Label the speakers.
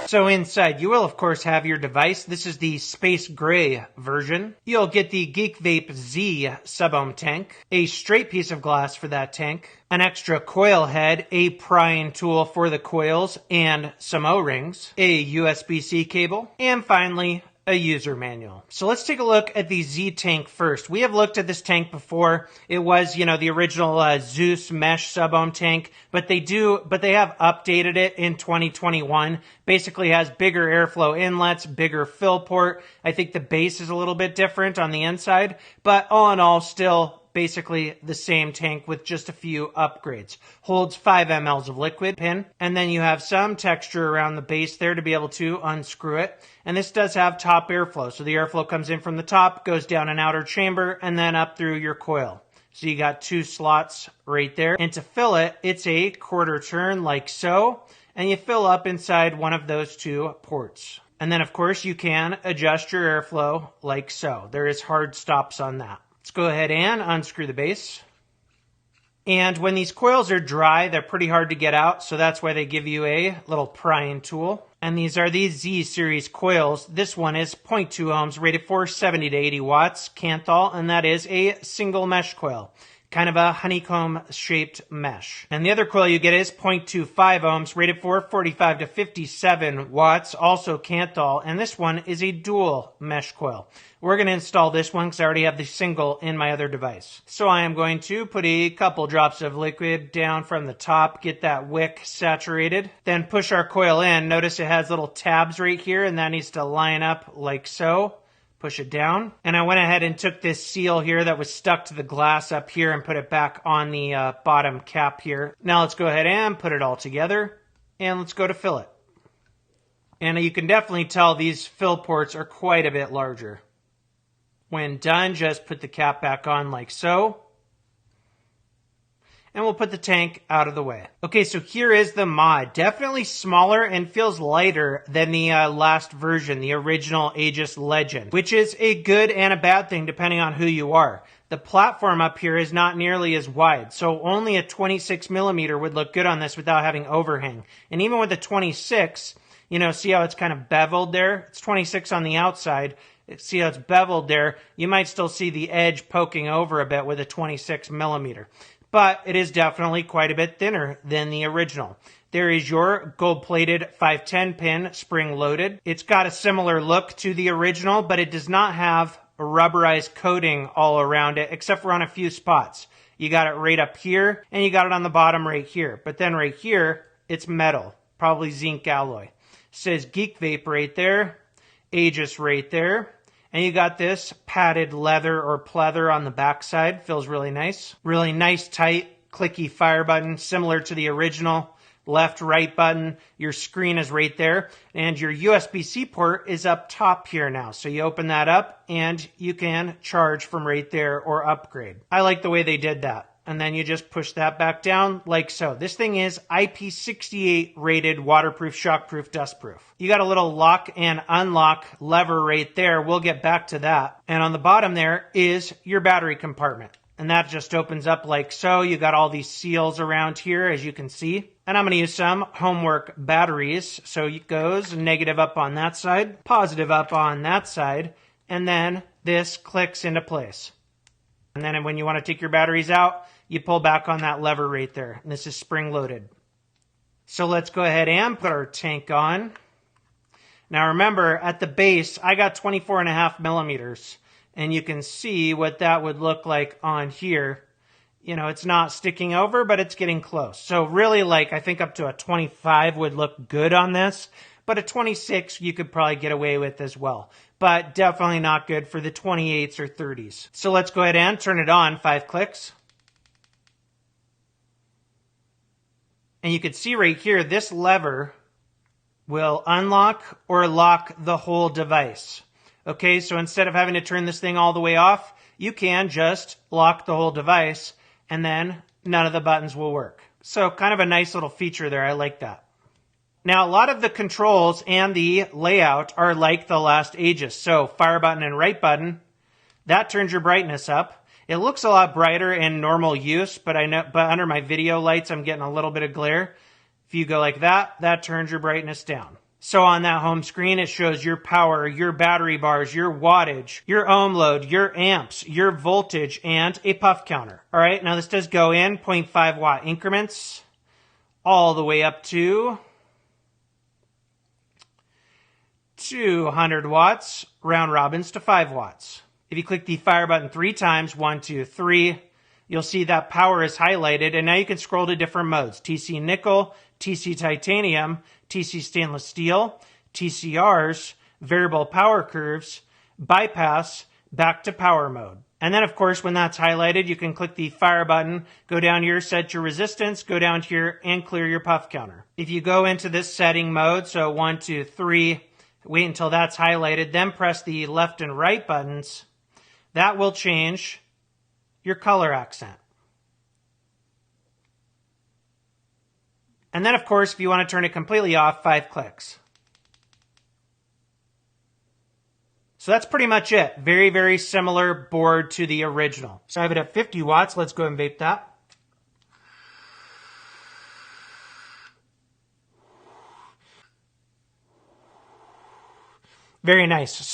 Speaker 1: So inside, you will of course have your device. This is the space gray version. You'll get the Geek Vape Z sub-ohm tank, a straight piece of glass for that tank, an extra coil head, a prying tool for the coils, and some O-rings, a USB-C cable, and finally, a user manual. So let's take a look at the Z tank first. We have looked at this tank before. It was, the original Zeus mesh sub-ohm tank, but they have updated it in 2021. Basically has bigger airflow inlets, bigger fill port. I think the base is a little bit different on the inside, but all in all, still basically the same tank with just a few upgrades. Holds 5 mLs of liquid pin, and then you have some texture around the base there to be able to unscrew it. And this does have top airflow, so the airflow comes in from the top, goes down an outer chamber, and then up through your coil. So you got 2 slots right there. And to fill it, it's a quarter turn like so, and you fill up inside one of those 2 ports. And then of course you can adjust your airflow like so. There is hard stops on that. Let's go ahead and unscrew the base. And when these coils are dry, they're pretty hard to get out, so that's why they give you a little prying tool. And these are the Z series coils. This one is 0.2 ohms, rated for 70 to 80 watts, Kanthal, and that is a single mesh coil. Kind of a honeycomb-shaped mesh. And the other coil you get is 0.25 ohms, rated for 45 to 57 watts, also Kanthal, and this one is a dual mesh coil. We're going to install this one because I already have the single in my other device. So I am going to put a couple drops of liquid down from the top, get that wick saturated, then push our coil in. Notice it has little tabs right here, and that needs to line up like so. Push it down. And I went ahead and took this seal here that was stuck to the glass up here and put it back on the bottom cap here. Now let's go ahead and put it all together, and let's go to fill it. And you can definitely tell these fill ports are quite a bit larger. When done, just put the cap back on like so. And we'll put the tank out of the way. Okay, so here is the mod. Definitely smaller and feels lighter than the last version, the original Aegis Legend, which is a good and a bad thing depending on who you are. The platform up here is not nearly as wide, so only a 26 millimeter would look good on this without having overhang. And even with the 26, see how it's kind of beveled there? It's 26 on the outside. See how it's beveled there? You might still see the edge poking over a bit with a 26 millimeter. But it is definitely quite a bit thinner than the original. There is your gold-plated 510 pin spring-loaded. It's got a similar look to the original, but it does not have a rubberized coating all around it, except for on a few spots. You got it right up here, and you got it on the bottom right here. But then right here, it's metal, probably zinc alloy. It says Geek Vape right there, Aegis right there. And you got this padded leather or pleather on the backside. Feels really nice. Really nice, tight, clicky fire button, similar to the original. Left, right button. Your screen is right there. And your USB-C port is up top here now. So you open that up and you can charge from right there or upgrade. I like the way they did that. And then you just push that back down like so. This thing is IP68 rated, waterproof, shockproof, dustproof. You got a little lock and unlock lever right there. We'll get back to that. And on the bottom there is your battery compartment. And that just opens up like so. You got all these seals around here, as you can see. And I'm going to use some homework batteries. So it goes negative up on that side, positive up on that side, and then this clicks into place. And then when you want to take your batteries out, you pull back on that lever right there. And this is spring-loaded. So let's go ahead and put our tank on. Now remember, at the base, I got 24.5 millimeters. And you can see what that would look like on here. It's not sticking over, but it's getting close. So really, I think up to a 25 would look good on this. But a 26 you could probably get away with as well. But definitely not good for the 28s or 30s. So let's go ahead and turn it on, 5 clicks. And you can see right here, this lever will unlock or lock the whole device. Okay, so instead of having to turn this thing all the way off, you can just lock the whole device and then none of the buttons will work. So kind of a nice little feature there. I like that. Now, a lot of the controls and the layout are like the last Aegis. So fire button and right button, that turns your brightness up. It looks a lot brighter in normal use, but under my video lights, I'm getting a little bit of glare. If you go like that, that turns your brightness down. So on that home screen, it shows your power, your battery bars, your wattage, your ohm load, your amps, your voltage, and a puff counter. All right, now this does go in 0.5 watt increments all the way up to 200 watts, round robins to 5 watts. If you click the fire button 3 times, 1, 2, 3, you'll see that power is highlighted, and now you can scroll to different modes. TC nickel, TC titanium, TC stainless steel, TCRs, variable power curves, bypass, back to power mode. And then, of course, when that's highlighted, you can click the fire button, go down here, set your resistance, go down here, and clear your puff counter. If you go into this setting mode, so 1, 2, 3, wait until that's highlighted, then press the left and right buttons, that will change your color accent. And then, of course, if you want to turn it completely off, 5 clicks. So that's pretty much it. Very, very similar board to the original. So I have it at 50 watts. Let's go and vape that. Very nice.